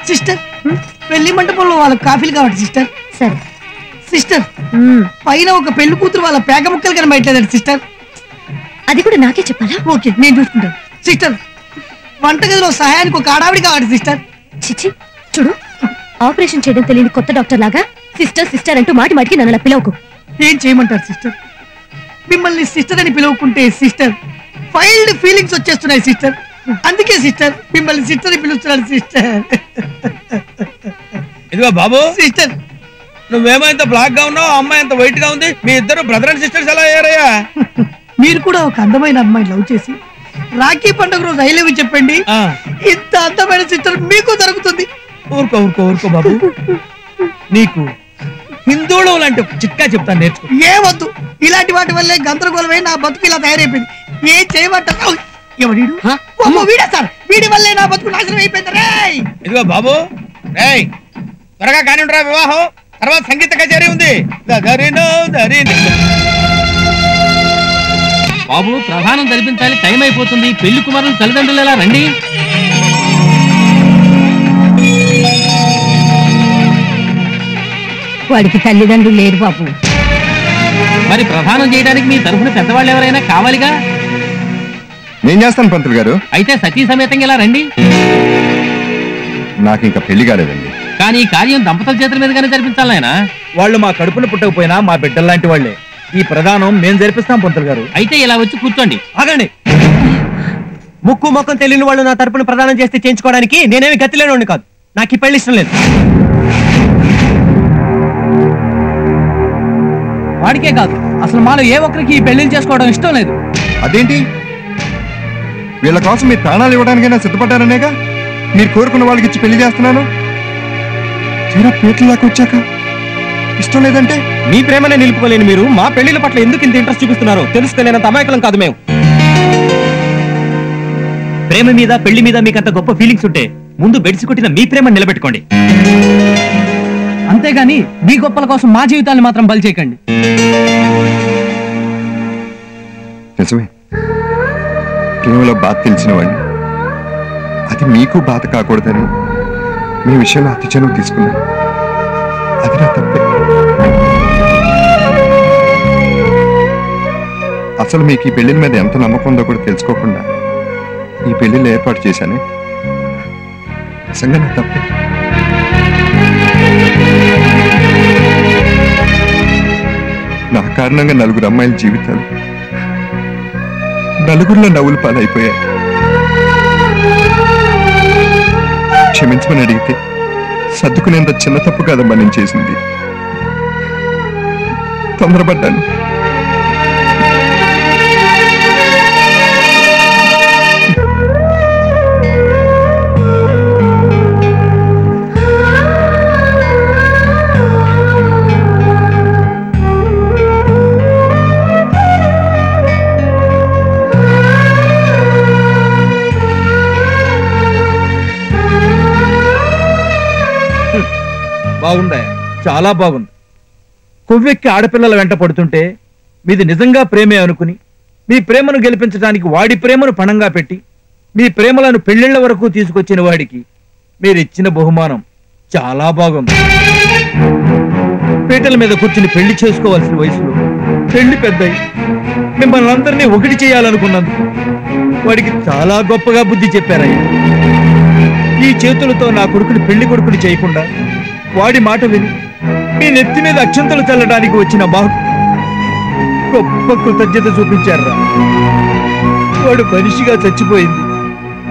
Sister పెళ్లి మంటపంలో వాళ్ళకి కాఫీలు కావాలి సిస్టర్. సరే సిస్టర్ పైన ఒక పెళ్లి కూతురు వాళ్ళ పేక ముక్కలు కనబడట్లేదండి సిస్టర్. అది కూడా నాకే చెప్పాలా? ఓకే నేను చూసుకుంటాను సిస్టర్. వంటగదిలో సహాయానికి ఒక ఆడావిడి కావాలి సిస్టర్. చిచి చూడు, ఆపరేషన్ చేయడం తెలియని కొత్త డాక్టర్ లాగా సిస్టర్ సిస్టర్ అంటూ మాటి మాటికి నన్ను అలా పిలవకు. ఏం చేయమంటారు సిస్టర్? మిమ్మల్ని సిస్టర్ అని పిలవకుంటే సిస్టర్ ఫైల్డ్ ఫీలింగ్స్ వచ్చేస్తున్నాయి సిస్టర్. అందుకే సిస్టర్ మిమ్మల్ని సిస్టర్ అని పిలుస్తున్నాను సిస్టర్. ఇదిగో బాబు సిస్టర్, నువ్వేమో ఇంత బ్లాక్ గా ఉన్నావు, అమ్మాయి ఎంత వైట్ గా ఉంది. మీ ఇద్దరు బ్రదర్ అండ్ సిస్టర్స్ ఎలా అయ్యారయ్యా? మీరు కూడా ఒక అందమైన అమ్మాయిని లవ్ చేసి రాఖీ పండుగ రోజు ఐ లవ్ యూ చెప్పండి. ఇంత అందమైన సిస్టర్ మీకు దొరుకుతుంది. ఊరుకో ఊరుకో ఊరుకో బాబు. నీకు హిందువులు లాంటి ఒక చిట్కా చెప్తాను, నేర్చుకో. ఏవద్దు, ఇలాంటి వాటి వల్లే గందరగోళమై నా బతుకు ఇలా తయారైపోయింది. ఏం చేయమంటారు? ఎవడీడు? వీడా సార్, వీడి వల్లే నా బతుకు నాశనం అయిపోయింది. రేయ్ ఇదిగో బాబు, రేయ్ త్వరగా కానివ్వరా, వివాహం తర్వాత సంగీత కచేరీ ఉంది. బాబు ప్రధానం జరిపించాలి, టైం అయిపోతుంది. పెళ్లి కుమారులు తల్లిదండ్రులు ఎలా రండి. వాడికి తల్లిదండ్రులు లేరు బాబు. మరి ప్రధానం చేయడానికి మీ తరఫున పెద్దవాళ్ళు ఎవరైనా కావాలిగా. నేను చేస్తాను పంతులు గారు. అయితే సతీ సమేతంగా ఇలా రండి. నాకు ఇంకా పెళ్లి కాలేదండి. కానీ ఈ కార్యం దంపతుల చేతుల మీదగానే జరిపించాలి ఆయన. వాళ్ళు మా కడుపున పుట్టకపోయినా మా బిడ్డల్లాంటి వాళ్లే. ఈ ప్రధానం మేము జరిపిస్తాం పంతులు గారు. అయితే ఇలా వచ్చి కూర్చోండి. ఆగండి. ముక్కు మొక్కం తెలియని వాళ్ళు నా తరపున ప్రదానం చేస్తే చేయించుకోవడానికి నేనేమి గతిలేనోడిని కాదు. నాకు ఈ పెళ్లి ఇష్టం లేదు. వాడికే కాదు, అసలు మాలో ఏ ఒక్కరికి ఈ పెళ్లిని చేసుకోవడం ఇష్టం లేదు. అదేంటి? వీళ్ళ కోసం మీరు ప్రాణాలు ఇవ్వడానికైనా సిద్ధపడ్డారనేగా మీరు కోరుకున్న వాళ్ళకి ఇచ్చి పెళ్లి చేస్తున్నాను. తీరా పేట్లలాగా వచ్చాక ఇష్టం లేదంటే? మీ ప్రేమనే నిలుపుకోలేని మీరు మా పెళ్లిల పట్ల ఎందుకు ఇంత ఇంట్రెస్ట్ చూపిస్తున్నారో తెలుసుకోలేనంత అమాయకులం కాదు మేము. ప్రేమ మీద పెళ్లి మీద మీకంత గొప్ప ఫీలింగ్స్ ఉంటే ముందు బెడిసి కొట్టిన మీ ప్రేమను నిలబెట్టుకోండి. అంతేగాని మీ గొప్పల కోసం మా జీవితాన్ని మాత్రం బలి చేయకండి. నిజమే, ప్రేమలో బాధ తెలిసిన వాడిని. అది మీకు బాధ కాకూడదని మీ విషయంలో అతి చనువు తీసుకున్నాను. అది నా తప్పే. అసలు మీకు ఈ పెళ్లిల మీద ఎంత నమ్మకం ఉందో కూడా తెలుసుకోకుండా ఈ పెళ్లిళ్ళు ఏర్పాటు చేశానే, నిజంగా నా తప్పే. నా కారణంగా నలుగురు అమ్మాయిల జీవితాలు నలుగురిలో నవ్వులు పాలైపోయాయి. క్షమించమని అడిగితే సర్దుకునేంత చిన్న తప్పు కాదమ్మా నేను చేసింది. తొందరపడ్డాను. బాగుందా? చాలా బాగుంది. కొవ్వెక్కి ఆడపిల్లల వెంట పడుతుంటే మీది నిజంగా ప్రేమే అనుకుని మీ ప్రేమను గెలిపించడానికి వాడి ప్రేమను పణంగా పెట్టి మీ ప్రేమలను పెళ్లిళ్ల వరకు తీసుకొచ్చిన వాడికి మీరు ఇచ్చిన బహుమానం చాలా బాగుంది. పీటల మీద కూర్చుని పెళ్లి చేసుకోవాల్సిన వయసులో పెళ్లి పెద్దయి మిమ్మల్ని అందరినీ ఒకటి చేయాలనుకున్నందుకు వాడికి చాలా గొప్పగా బుద్ధి చెప్పారయ్యా. ఈ చేతులతో నా కొడుకుని పెళ్లి కొడుకుని చేయకుండా వాడి మాట విని మీ నెత్తి మీద అక్షంతలు చల్లడానికి వచ్చిన మాకు గొప్ప కృతజ్ఞత చూపించారా. వాడు మనిషిగా చచ్చిపోయింది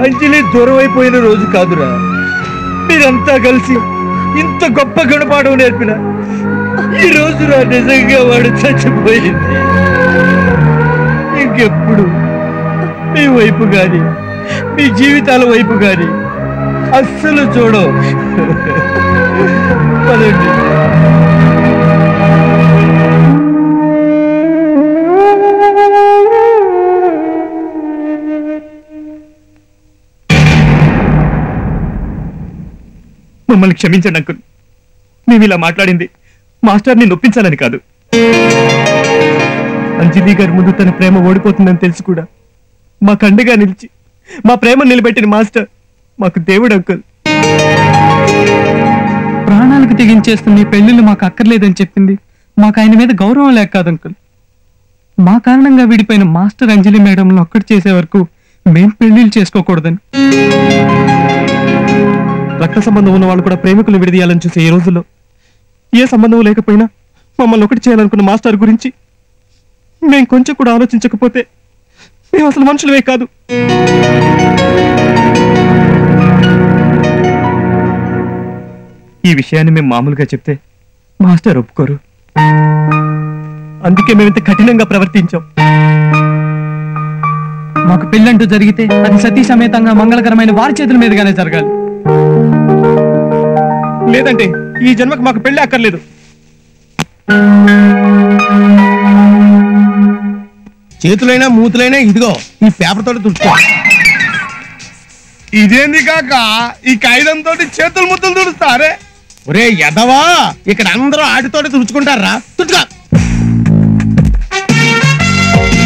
అంజలి దూరం అయిపోయిన రోజు కాదురా. మీరంతా కలిసి ఇంత గొప్ప గుణపాఠం నేర్పిన ఈ రోజురా నిజంగా వాడు చచ్చిపోయింది. ఇంకెప్పుడు మీ వైపు గాని మీ జీవితాల వైపు గాని అస్సలు చూడవు. పదండి. మమ్మల్ని క్షమించండి అంకుల్. మేము ఇలా మాట్లాడింది మాస్టర్ని నొప్పించాలని కాదు. అంజలి గారి ముందు తన ప్రేమ ఓడిపోతుందని తెలిసి కూడా మాకు అండగా నిలిచి మా ప్రేమ నిలబెట్టిన మాస్టర్ మాకు దేవుడు అంకుల్. తెగలకు తెగించేస్తున్న ఈ పెళ్లిళ్ళు మాకు అక్కర్లేదని చెప్పింది మాకు ఆయన మీద గౌరవం లేక కాదు అంకుల్. మా కారణంగా విడిపోయిన మాస్టర్ అంజలి మేడంలో ఒక్కటి చేసే వరకు మేం పెళ్లిళ్ళు చేసుకోకూడదని. రక్త సంబంధం ఉన్న వాళ్ళు కూడా ప్రేమికులు విడదీయాలని చూసే ఈ రోజుల్లో ఏ సంబంధం లేకపోయినా మమ్మల్ని ఒకటి చేయాలనుకున్న మాస్టర్ గురించి మేం కొంచెం కూడా ఆలోచించకపోతే మేము అసలు మనుషులమే కాదు. ఈ విషయాన్ని మేము మామూలుగా చెప్తే మాస్టర్ ఒప్పుకోరు. అందుకే మేమింత కఠినంగా ప్రవర్తించాం. మాకు పెళ్ళంటూ జరిగితే అది సతీ సమేతంగా మంగళకరమైన వారి చేతుల మీదుగానే జరగాలి. లేదంటే ఈ జన్మకు మాకు పెళ్లి అక్కర్లేదు. చేతులైనా మూతులైనా ఇదిగో ఈ పేపర్ తోటి తుడుచుకో. ఇదేంది కాక ఈ కాగితంతో చేతులు ముద్దలు తుడుస్తారే? ఒరే ఎదవా, ఇక్కడ అందరూ ఆటితోటి తుడుచుకుంటారా? తుడుచుకో.